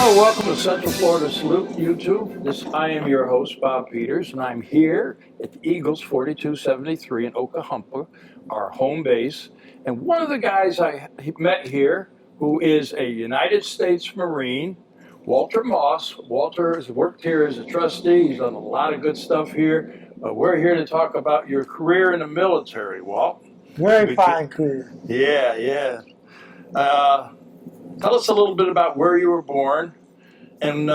Hello, welcome to Central Florida Salute YouTube. I am your host, Bob Peters, and I'm here at the Eagles 4273 in Oklahoma, our home base. And one of the guys I met here, who is a United States Marine, Walter Moss. Walter has worked here as a trustee. He's done a lot of good stuff here. We're here to talk about your career in the military, Walt. Very fine career. Yeah. Tell us a little bit about where you were born and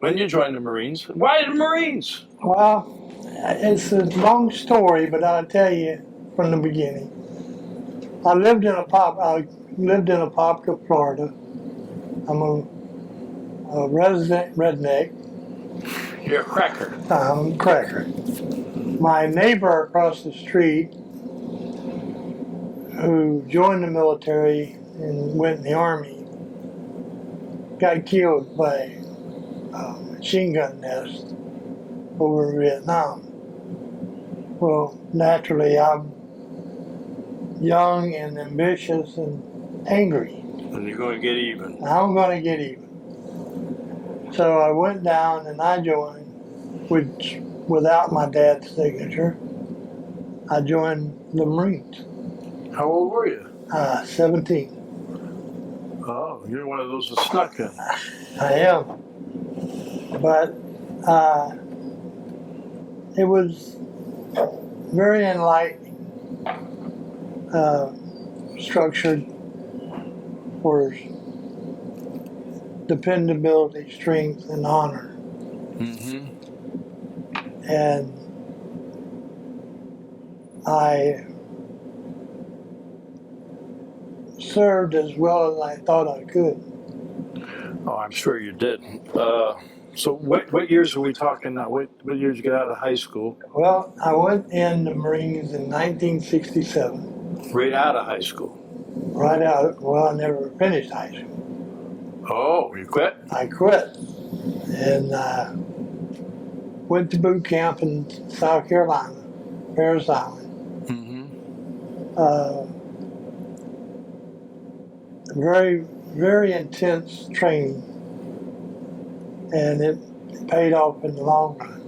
when you joined the Marines. Why the Marines? Well, it's a long story, but I'll tell you from the beginning. I lived in Apopka, Florida. I'm a resident redneck. You're a cracker. I'm a cracker. My neighbor across the street, who joined the military and went in the Army, got killed by a machine gun nest over in Vietnam. Well, naturally, I'm young and ambitious and angry. And you're going to get even. I'm going to get even. So I went down and I joined, which without my dad's signature, I joined the Marines. How old were you? 17. Oh, you're one of those that snuck in. I am. But it was very enlightening, structured for dependability, strength, and honor. Mm-hmm. And I served as well as I thought I could. Oh, I'm sure you did. So what years are we talking now? What years you get out of high school? Well, I went in the Marines in 1967. Right out of high school. Right out. Well, I never finished high school. Oh, you quit? I quit and went to boot camp in South Carolina, Parris Island. Mm-hmm. Very, very intense training, and it paid off in the long run.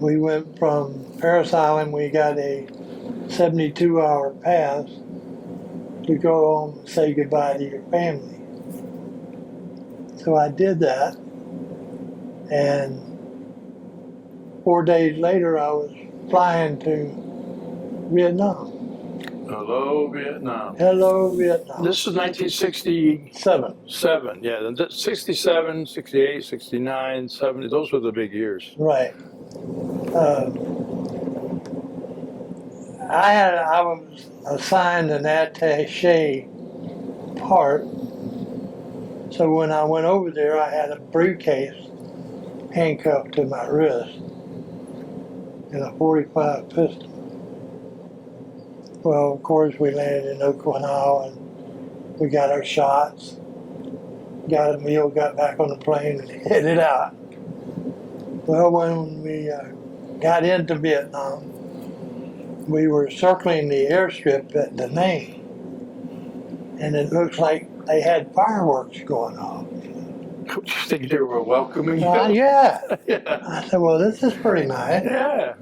We went from Parris Island, we got a 72-hour pass to go home and say goodbye to your family. So I did that, and 4 days later I was flying to Vietnam. Hello, Vietnam. Hello, Vietnam. This is 1967. Yeah, 67, 68, 69, 70. Those were the big years. Right. I was assigned an attaché part, so when I went over there, I had a briefcase handcuffed to my wrist and a .45 pistol. Well, of course, we landed in Oklahoma and we got our shots, got a meal, got back on the plane and headed out. Well, when we got into Vietnam, we were circling the airstrip at Da Nang, and it looks like they had fireworks going off. You think they were welcoming you? Yeah. Yeah. I said, well, this is pretty nice. Yeah.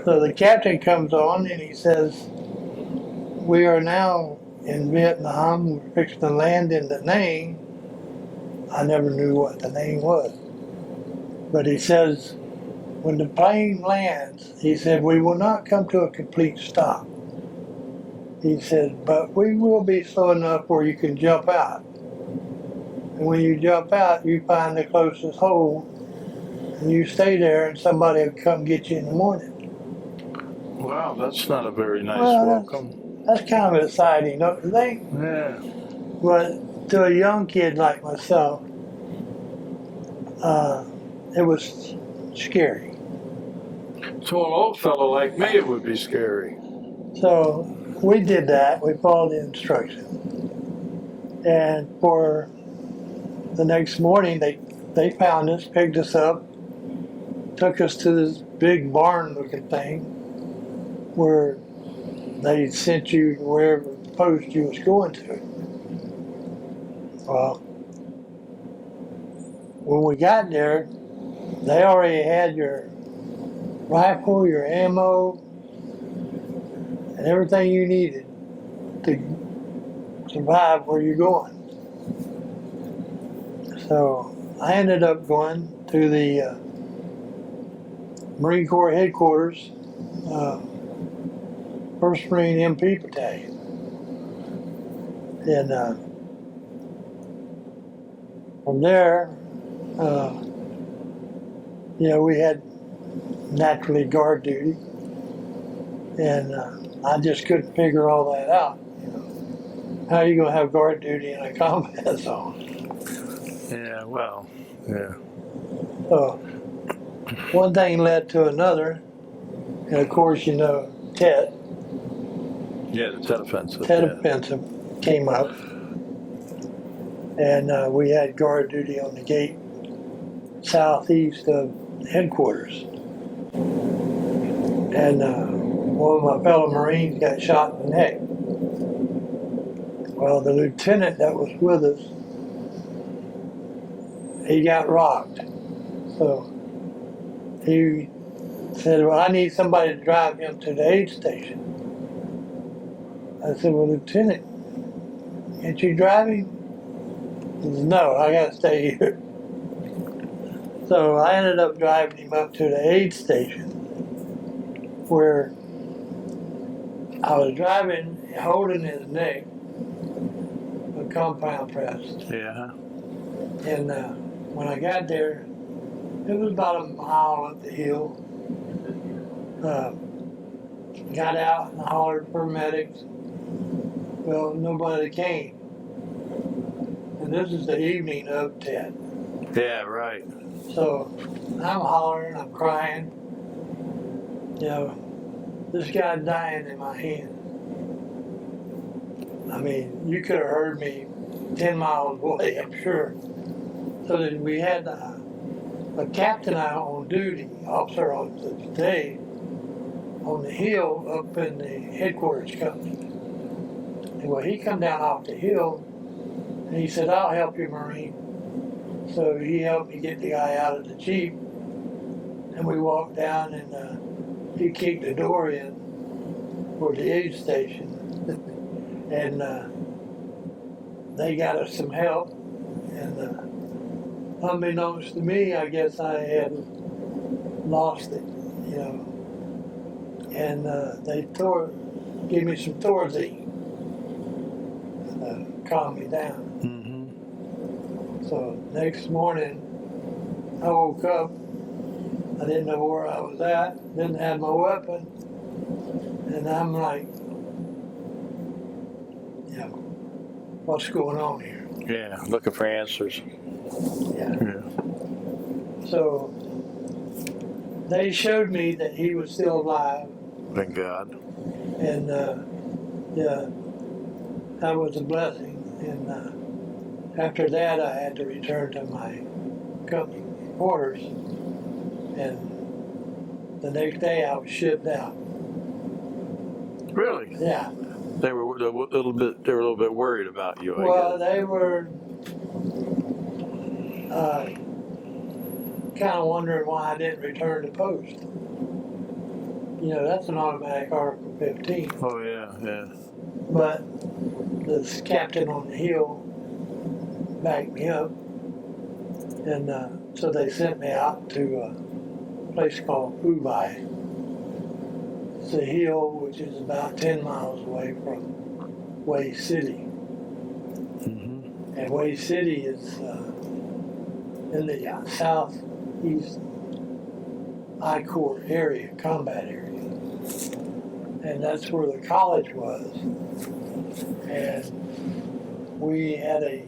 So the captain comes on and he says, we are now in Vietnam. We're fixing to land in Da Nang. I never knew what Da Nang was. But he says, when the plane lands, he said, we will not come to a complete stop. He said, but we will be slow enough where you can jump out. And when you jump out, you find the closest hole, and you stay there, and somebody will come get you in the morning. Wow, that's not a very nice welcome. That's kind of exciting, don't you think? Yeah. But to a young kid like myself, it was scary. To an old fellow like me, it would be scary. So we did that. We followed the instructions. And for the next morning, they found us, picked us up, took us to this big barn-looking thing where they sent you to wherever post you was going to. Well, when we got there, they already had your rifle, your ammo, and everything you needed to survive where you're going. So I ended up going to the Marine Corps headquarters, 1st Marine MP Battalion. And from there, we had naturally guard duty, and I just couldn't figure all that out. How are you going to have guard duty in a combat zone? Yeah, well, yeah. So one thing led to another, and of course, Tet Yeah, the Tet Offensive. Tet yeah. Offensive came up, and we had guard duty on the gate southeast of headquarters. And one of my fellow Marines got shot in the neck. Well, the lieutenant that was with us, he got rocked. So he said, well, I need somebody to drive him to the aid station. I said, well, Lieutenant, can't you drive him? He said, no, I got to stay here. So I ended up driving him up to the aid station, where I was driving, holding his neck, a compound pressed. Yeah. And when I got there, it was about a mile up the hill. Got out and hollered for medics. Well, nobody came. And this is the evening of Tet. Yeah, right. So I'm hollering, I'm crying. This guy's dying in my hand. I mean, you could have heard me 10 miles away, I'm sure. So then we had a captain out on duty, officer on the day, on the hill up in the headquarters company. And well, he come down off the hill, and he said, I'll help you, Marine. So he helped me get the guy out of the Jeep, and we walked down, and he kicked the door in for the aid station. And they got us some help, and unbeknownst to me, I guess I had lost it, and they gave me some Thorazine to calm me down. Mm-hmm. So next morning, I woke up, I didn't know where I was at, didn't have my weapon, and I'm like, what's going on here? Yeah, looking for answers. Yeah. Yeah. So they showed me that he was still alive, Thank God. and that was a blessing. And after that, I had to return to my company quarters, and the next day I was shipped out. Really? Yeah. They were a little bit worried about you, I Well, guess. they were kind of wondering why I didn't return to post. That's an automatic Article 15. Oh, yeah. But this captain on the hill backed me up, and so they sent me out to a place called Ubai. It's a hill which is about 10 miles away from Way City. Mm-hmm. And Way City is in the southeast I-Corps area, combat area. And that's where the college was. And we had a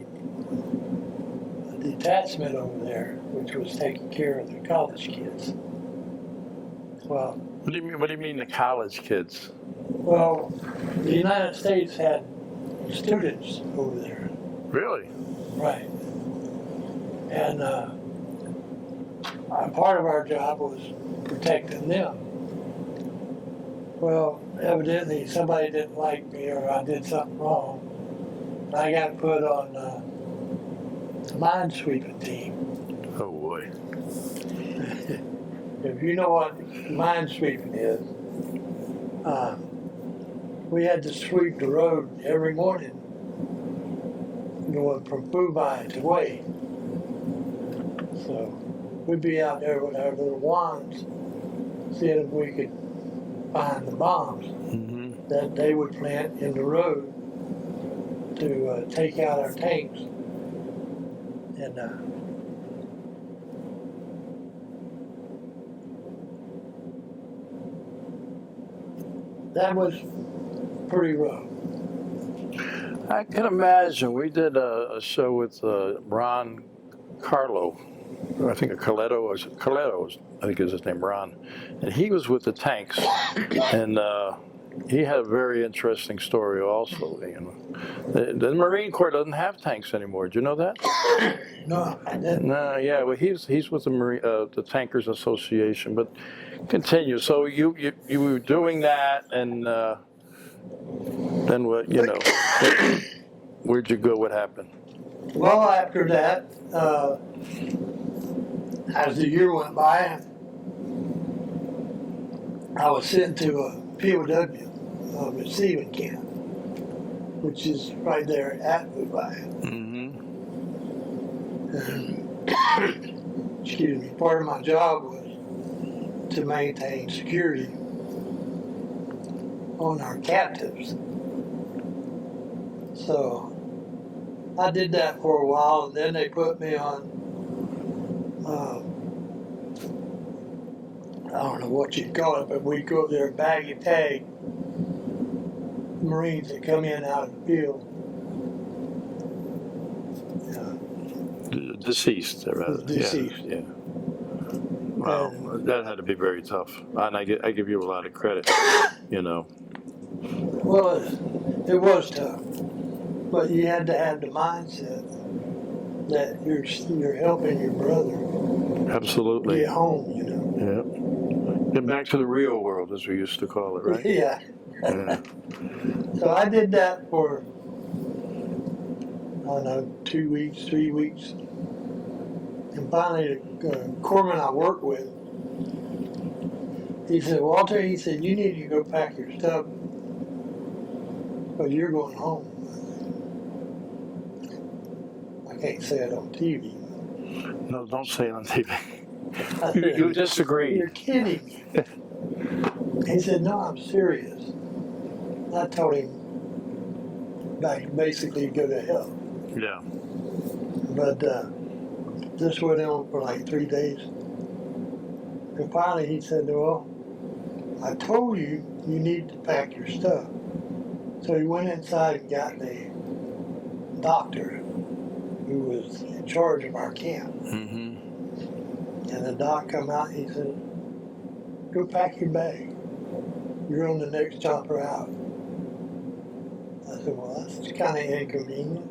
detachment over there which was taking care of the college kids. Well, What do you mean the college kids? Well, the United States had students over there, Really? right? And part of our job was protecting them. Well, evidently somebody didn't like me, or I did something wrong. I got put on a minesweeping team. Oh boy. If you know what minesweeping is, we had to sweep the road every morning, going from Fouvine to Wade. So we'd be out there with our little wands, seeing if we could find the bombs that they would plant in the road to take out our tanks. And that was pretty rough. I can imagine. We did a show with Ron Carlo. I think Coletto, I think is his name, Ron. And he was with the tanks. And he had a very interesting story also. You know, the Marine Corps doesn't have tanks anymore. Do you know that? No, I didn't. No, yeah. Well, he's with the Tankers Association. But continue. So you were doing that, and then what? You know, where'd you go? What happened? Well, after that, as the year went by, I was sent to a POW receiving camp, which is right there at Fouvine. Excuse me. Part of my job was to maintain security on our captives. So I did that for a while, and then they put me on, I don't know what you'd call it, but we'd go up there, bag and tag Marines that come in out of the field. Deceased, rather. Deceased. Yeah. Wow, that had to be very tough, and I give you a lot of credit. You know. Well, it was tough, but you had to have the mindset that you're helping your brother Absolutely. get home. You know. Yeah. Get back to the real world, as we used to call it, right? Yeah. Yeah. So I did that for, I don't know, 2 weeks, 3 weeks. And finally, the corpsman I worked with, he said, Walter, he said, you need to go pack your stuff because you're going home. I can't say it on TV. No, don't say it on TV. You disagree. You're kidding me. He said, no, I'm serious. I told him basically go to hell. Yeah. But this went on for like 3 days. And finally he said, well, I told you you need to pack your stuff. So he went inside and got the doctor who was in charge of our camp. And the doc come out and he said, go pack your bag. You're on the next chopper out. I said, well, that's kind of inconvenient.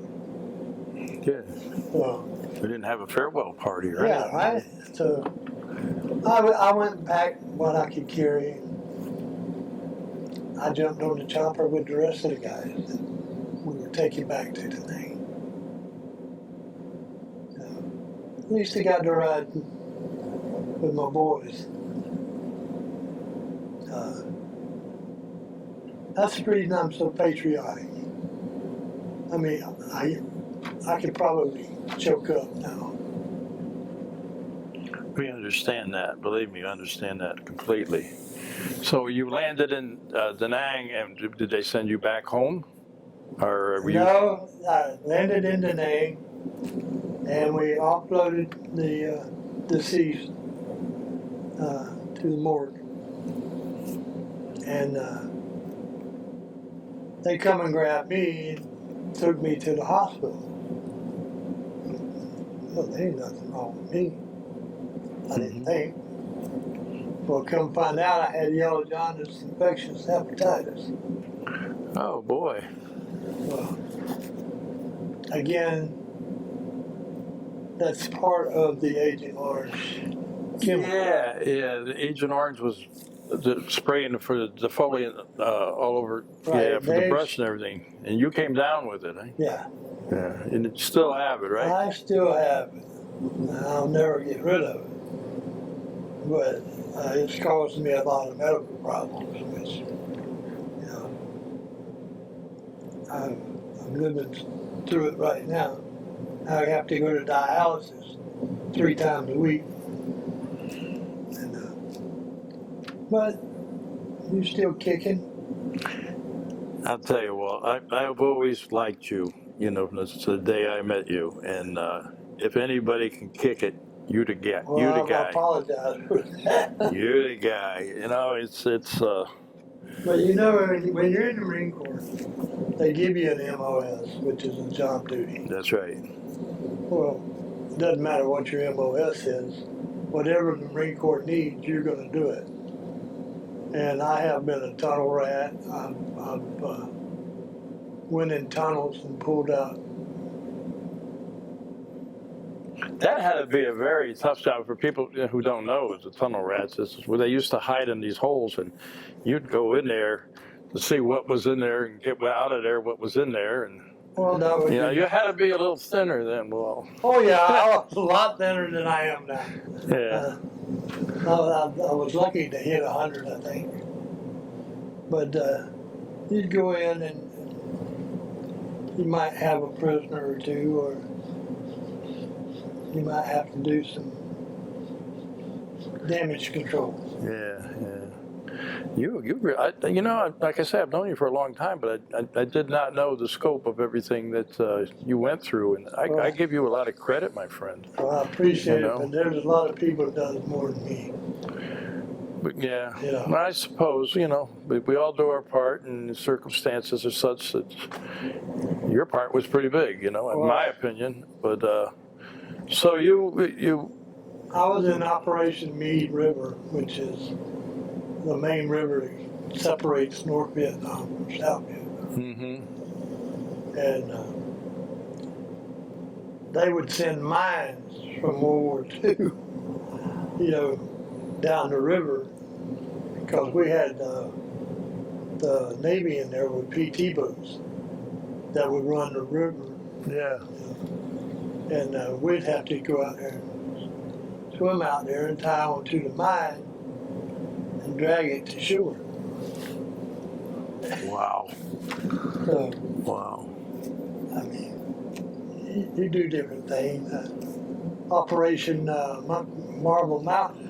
Yeah. So, We didn't have a farewell party, right? yeah, right? So I went and packed what I could carry. I jumped on the chopper with the rest of the guys that we were taking back to the thing. So, at least I got to ride with my boys. That's the reason I'm so patriotic. I mean, I could probably choke up now. We understand that. Believe me, we understand that completely. So you landed in Da Nang, and did they send you back home? Or were you? No, I landed in Da Nang, and we offloaded the deceased to the morgue. And they come and grabbed me and took me to the hospital. Well, there ain't nothing wrong with me. I didn't think. Well, come find out I had yellow jaundice, infectious hepatitis. Oh boy. Well, again, that's part of the Agent Orange chemical. Yeah. The Agent Orange was spraying for the defoliant all over, Right, for the brush and everything. And you came down with it, eh? Yeah, Yeah. And you still have it, right? I still have it. I'll never get rid of it. But it's caused me a lot of medical problems, which, you know, I'm living through it right now. I have to go to dialysis 3 times a week. And, but you're still kicking. I'll tell you what, I've always liked you, you know, since the day I met you. And if anybody can kick it, you the guy. Well, You the I guy. apologize for that. You're the guy. You know, it's. But you know, when you're in the Marine Corps, they give you an MOS, which is a job duty. That's right. Well, it doesn't matter what your MOS is. Whatever the Marine Corps needs, you're going to do it. And I have been a tunnel rat. I've went in tunnels and pulled out. That had to be a very tough job for people who don't know. It's the tunnel rats. This is where they used to hide in these holes, and you'd go in there to see what was in there and get out of there what was in there. And Well, that was you know, you had to be a little thinner then. Well, oh yeah, I was a lot thinner than I am now. yeah. I was lucky to hit 100, I think. But you'd go in and you might have a prisoner or two, or you might have to do some damage control. Yeah. You know, like I said, I've known you for a long time, but I did not know the scope of everything that you went through, and I give you a lot of credit, my friend. Well, I appreciate You it, know? but there's a lot of people that does more than me. But yeah, Yeah. I suppose, you know, we all do our part, and the circumstances are such that your part was pretty big, you know, in Well, my opinion. But so you I was in Operation Meade River, which is the main river that separates North Vietnam from South Vietnam. mm-hmm. And they would send mines from World War II, you know, down the river, because we had the Navy in there with PT boats that would run the river, Yeah. and we'd have to go out there and swim out there and tie onto the mine and drag it to shore. Wow. So, Wow. I mean, you do different things. Operation Marble Mountain,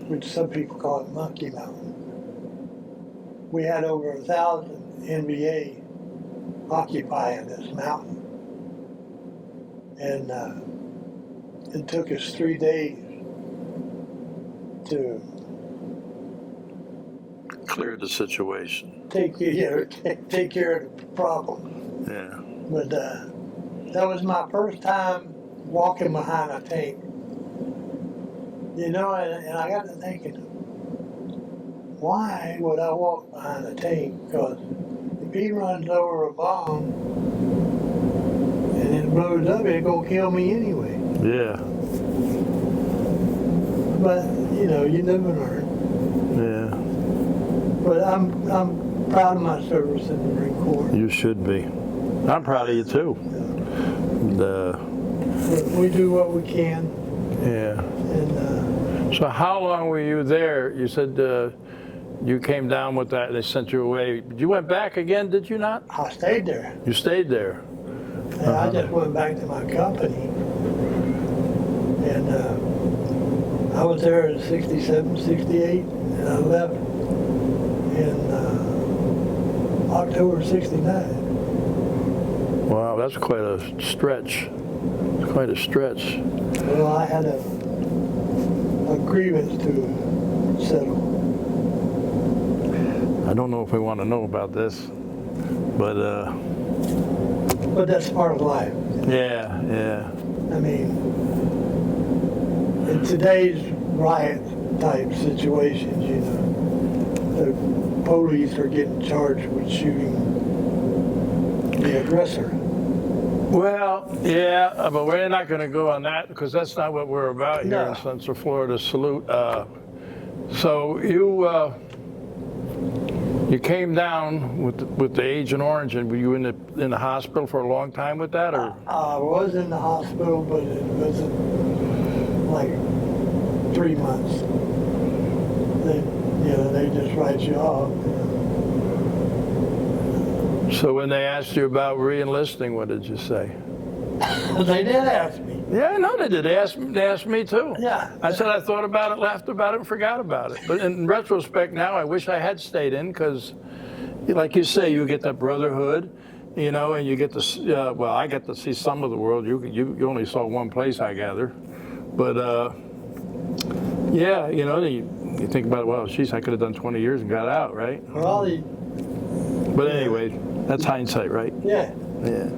which some people call it Monkey Mountain. We had over 1,000 NBA occupying this mountain. And it took us 3 days to Clear the situation. take care of the problem. Yeah. But that was my first time walking behind a tank. You know, and I got to thinking, why would I walk behind a tank? Because if he runs over a bomb and it blows up, it's going to kill me anyway. Yeah. But, you know, you live and learn. Yeah. But I'm proud of my service in the Marine Corps. You should be. I'm proud of you too. But we do what we can. Yeah. And So how long were you there? You said you came down with that. They sent you away. You went back again, did you not? I stayed there. You stayed there. And I just went back to my company. And I was there in 67, 68, and I left in October 69. Wow, that's quite a stretch. Quite a stretch. Well, I had a grievance to settle. I don't know if we want to know about this, but But that's part of life. yeah. I mean, in today's riot type situations, you know, the police are getting charged with shooting the aggressor. Well, yeah, but we're not going to go on that because that's not what we're about here No. in Central Florida. Salute. So you You came down with the Agent Orange, and were you in the hospital for a long time with that, or? I was in the hospital, but it wasn't like 3 months. They just write you off. So when they asked you about re-enlisting, what did you say? They did ask me. Yeah, I know they did. They asked me too. Yeah. I said I thought about it, laughed about it, and forgot about it. But in retrospect now, I wish I had stayed in because, like you say, you get that brotherhood, and you get to, well, I get to see some of the world. You only saw one place, I gather. But, yeah, you think about, well, geez, I could have done 20 years and got out, right? Well, But anyway, that's hindsight, right? yeah. Yeah.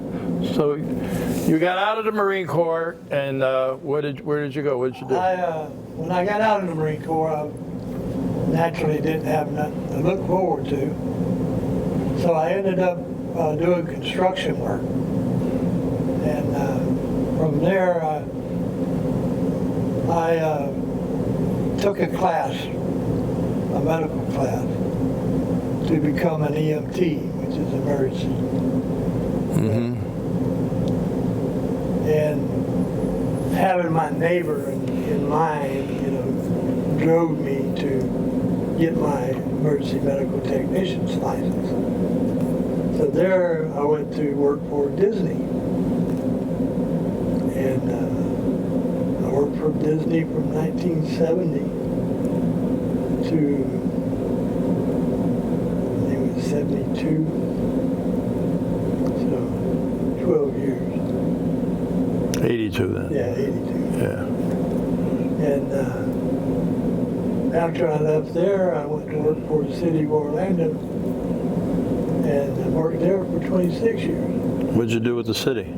So you got out of the Marine Corps, and where did you go? What did you do? When I got out of the Marine Corps, I naturally didn't have nothing to look forward to. So I ended up doing construction work. And from there, I took a class, a medical class, to become an EMT, which is emergency. And having my neighbor in mind, drove me to get my emergency medical technician's license. So there I went to work for Disney. And I worked for Disney from 1970 to, I think it was 72. So 12 years. 82 then. Yeah, 82. Yeah. And after I left there, I went to work for the city of Orlando, and I worked there for 26 years. What'd you do with the city?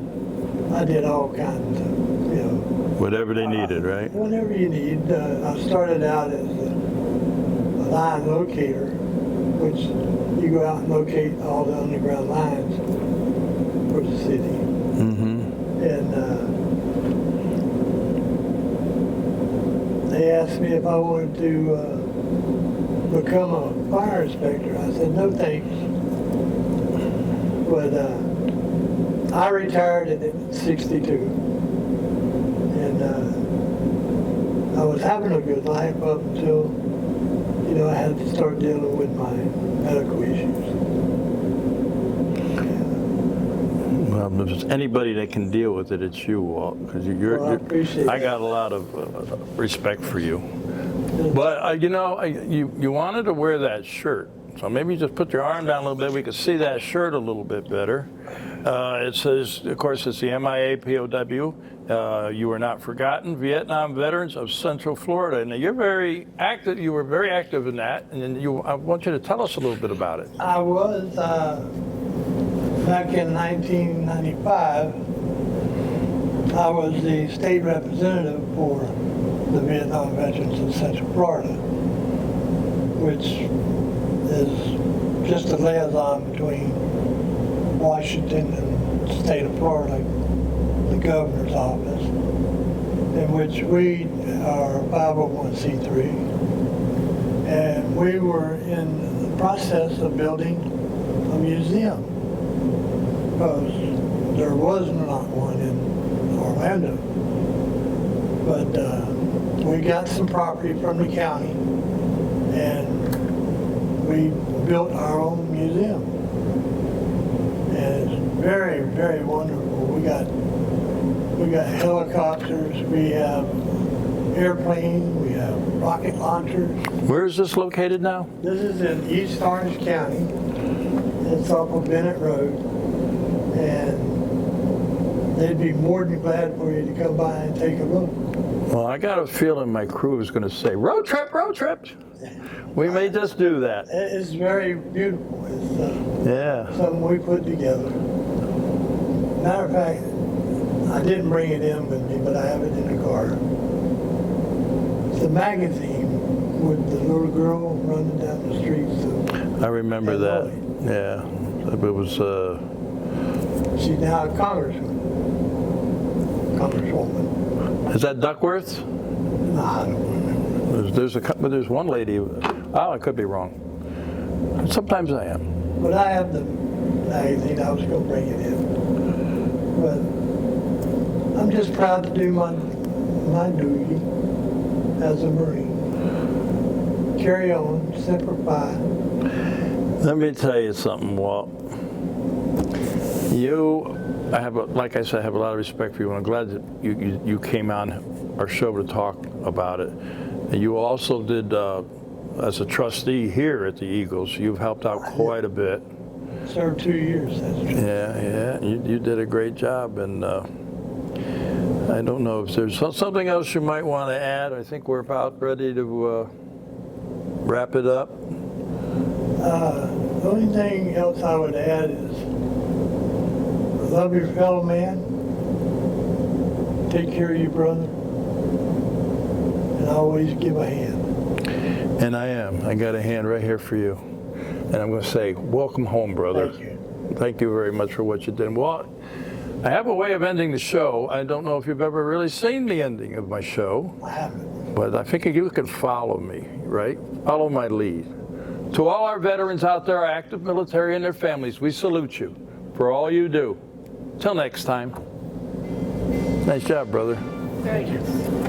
I did all kinds of, Whatever they needed, right? whatever you need. I started out as a line locator, which you go out and locate all the underground lines for the city. And they asked me if I wanted to become a fire inspector. I said, no thanks. But I retired at 62. And I was having a good life up until, I had to start dealing with my medical issues. Well, if there's anybody that can deal with it, it's you, Walt, because I appreciate I got that. a lot of respect for you. But you wanted to wear that shirt, so maybe just put your arm down a little bit. We could see that shirt a little bit better. It says, of course, it's the MIA POW. You were not forgotten. Vietnam Veterans of Central Florida. Now you're very active. You were very active in that, and I want you to tell us a little bit about it. I was, back in 1995, I was the state representative for the Vietnam Veterans of Central Florida, which is just a liaison between Washington and the state of Florida, the governor's office, in which we are 501c3. And we were in the process of building a museum, because there was not one in Orlando. But we got some property from the county, and we built our own museum. And it's very, very wonderful. We got helicopters, we have airplanes, we have rocket launchers. Where is this located now? This is in East Orange County. It's off of Bennett Road. And they'd be more than glad for you to come by and take a look. Well, I got a feeling my crew is going to say, road trip, road trip. We may just do that. It's very beautiful. It's Yeah. something we put together. Matter of fact, I didn't bring it in with me, but I have it in the car. It's a magazine with the little girl running down the streets. I remember that. Hanoi. Yeah. It was, She's now a congresswoman. is that Duckworth? I don't remember. There's one lady, oh, I could be wrong. Sometimes I am. But I have the magazine. I was going to bring it in. But I'm just proud to do my duty as a Marine. Carry on, Semper Fi. Let me tell you something, Walt. Like I said, I have a lot of respect for you, and I'm glad that you came on our show to talk about it. And you also did, as a trustee here at the Eagles, you've helped out quite a bit. Served 2 years, that's true. Yeah, you did a great job, and I don't know if there's something else you might want to add. I think we're about ready to wrap it up. The only thing else I would add is love your fellow man, take care of your brother, and always give a hand. And I am. I got a hand right here for you. And I'm going to say, welcome home, brother. Thank you. Thank you very much for what you did. Well, I have a way of ending the show. I don't know if you've ever really seen the ending of my show, I haven't. but I think you can follow me, right? Follow my lead. To all our veterans out there, our active military and their families, we salute you for all you do. Till next time. Nice job, brother. Thank you.